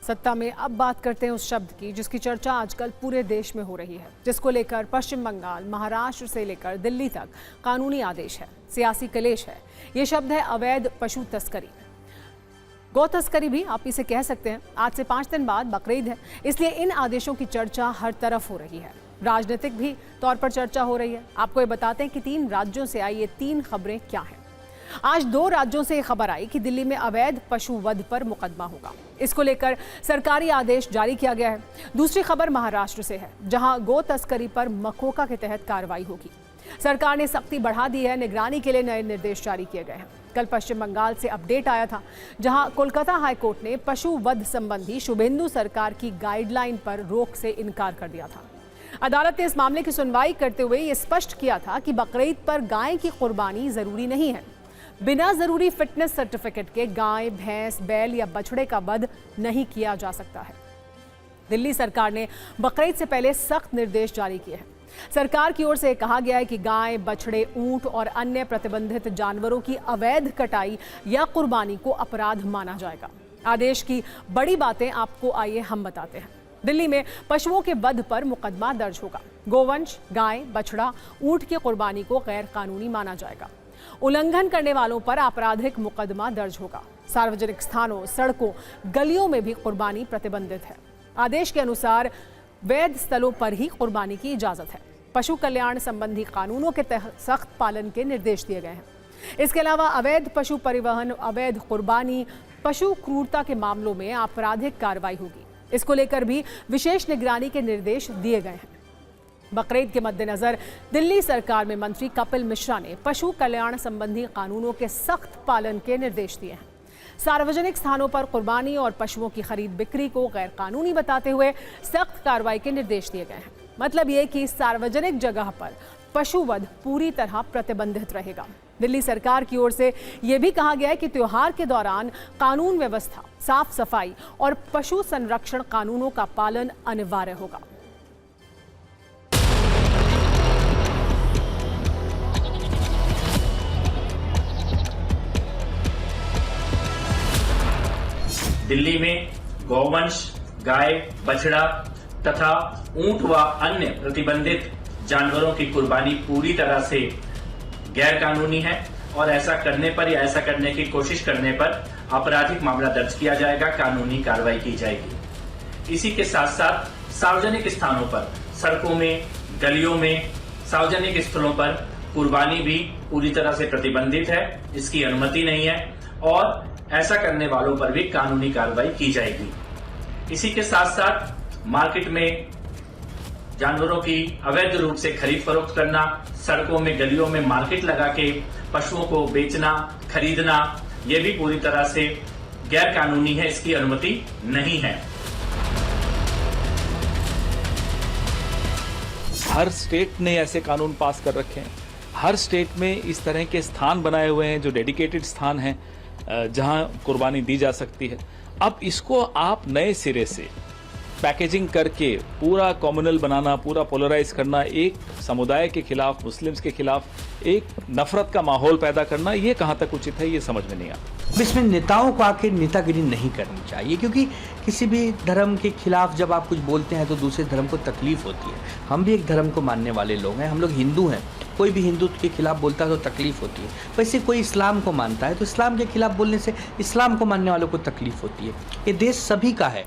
सत्ता में अब बात करते हैं उस शब्द की जिसकी चर्चा आजकल पूरे देश में हो रही है, जिसको लेकर पश्चिम बंगाल, महाराष्ट्र से लेकर दिल्ली तक कानूनी आदेश है, सियासी कलेश है। ये शब्द है अवैध पशु तस्करी, गौ तस्करी भी आप इसे कह सकते हैं। आज से 5 दिन बाद बकरीद है, इसलिए इन आदेशों की चर्चा हर तरफ हो रही है। राजनीतिक भी तौर पर चर्चा हो रही है। आपको ये बताते हैं कि 3 राज्यों से आई ये 3 खबरें क्या हैं। आज 2 राज्यों से खबर आई कि दिल्ली में अवैध पशु वध पर मुकदमा होगा। इसको लेकर सरकारी आदेश जारी किया गया है। दूसरी खबर महाराष्ट्र से है, जहां गो तस्करी पर मकोका के तहत कार्रवाई होगी। सरकार ने सख्ती बढ़ा दी है, निगरानी के लिए नए निर्देश जारी किए गए हैं। कल पश्चिम बंगाल से अपडेट आया था, जहां कोलकाता हाईकोर्ट ने पशु वध संबंधी शुभेंदु सरकार की गाइडलाइन पर रोक से इनकार कर दिया था। अदालत ने इस मामले की सुनवाई करते हुए ये स्पष्ट किया था कि बकरीद पर गाय की कुर्बानी जरूरी नहीं है। बिना जरूरी फिटनेस सर्टिफिकेट के गाय, भैंस, बैल या बछड़े का वध नहीं किया जा सकता है। दिल्ली सरकार ने बकरीद से पहले सख्त निर्देश जारी किए हैं। सरकार की ओर से कहा गया है कि गाय, बछड़े, ऊंट और अन्य प्रतिबंधित जानवरों की अवैध कटाई या कुर्बानी को अपराध माना जाएगा। आदेश की बड़ी बातें आपको आइए हम बताते हैं। दिल्ली में पशुओं के वध पर मुकदमा दर्ज होगा। गोवंश, गाय, बछड़ा, ऊंट की कुर्बानी को गैर कानूनी माना जाएगा। उल्लंघन करने वालों पर आपराधिक मुकदमा दर्ज होगा। सार्वजनिक स्थानों, सड़कों, गलियों में भी कुर्बानी प्रतिबंधित है। आदेश के अनुसार वैध स्थलों पर ही कुर्बानी की इजाजत है। पशु कल्याण संबंधी कानूनों के तहत सख्त पालन के निर्देश दिए गए हैं। इसके अलावा अवैध पशु परिवहन, अवैध कुर्बानी, पशु क्रूरता के मामलों में आपराधिक कार्रवाई होगी। इसको लेकर भी विशेष निगरानी के निर्देश दिए गए हैं। बकरीद के मद्देनजर दिल्ली सरकार में मंत्री कपिल मिश्रा ने पशु कल्याण संबंधी कानूनों के सख्त पालन के निर्देश दिए हैं। सार्वजनिक स्थानों पर कुर्बानी और पशुओं की खरीद बिक्री को गैर कानूनी बताते हुए सख्त कार्रवाई के निर्देश दिए गए हैं। मतलब ये कि सार्वजनिक जगह पर पशु वध पूरी तरह प्रतिबंधित रहेगा। दिल्ली सरकार की ओर से यह भी कहा गया है कि त्योहार के दौरान कानून व्यवस्था, साफ सफाई और पशु संरक्षण कानूनों का पालन अनिवार्य होगा। दिल्ली में गौवंश, गाय, बछड़ा तथा ऊंट व अन्य प्रतिबंधित जानवरों की कुर्बानी पूरी तरह से गैर कानूनी है और ऐसा करने पर या ऐसा करने की कोशिश करने पर आपराधिक मामला दर्ज किया जाएगा, कानूनी कार्रवाई की जाएगी। इसी के साथ साथ सार्वजनिक स्थानों पर, सड़कों में, गलियों में, सार्वजनिक स्थलों पर कुर्बानी भी पूरी तरह से प्रतिबंधित है, इसकी अनुमति नहीं है और ऐसा करने वालों पर भी कानूनी कार्रवाई की जाएगी। इसी के साथ साथ मार्केट में जानवरों की अवैध रूप से खरीद फरोख्त करना, सड़कों में, गलियों में मार्केट लगा के पशुओं को बेचना, खरीदना, यह भी पूरी तरह से गैर कानूनी है, इसकी अनुमति नहीं है। हर स्टेट ने ऐसे कानून पास कर रखे हैं। हर स्टेट में इस तरह के स्थान बनाए हुए हैं जो डेडिकेटेड स्थान हैं जहां कुर्बानी दी जा सकती है। अब इसको आप नए सिरे से पैकेजिंग करके पूरा कम्युनल बनाना, पूरा पोलराइज करना, एक समुदाय के खिलाफ, मुस्लिम्स के खिलाफ एक नफरत का माहौल पैदा करना, ये कहां तक उचित है, ये समझ में नहीं आता। इसमें नेताओं को आके नेतागिरी नहीं करनी चाहिए, क्योंकि किसी भी धर्म के खिलाफ जब आप कुछ बोलते हैं तो दूसरे धर्म को तकलीफ होती है। हम भी एक धर्म को मानने वाले लोग हैं, हम लोग हिंदू हैं। कोई भी हिंदुत्व के खिलाफ बोलता है तो तकलीफ होती है। वैसे कोई इस्लाम को मानता है तो इस्लाम के खिलाफ बोलने से इस्लाम को मानने वालों को तकलीफ होती है। ये देश सभी का है।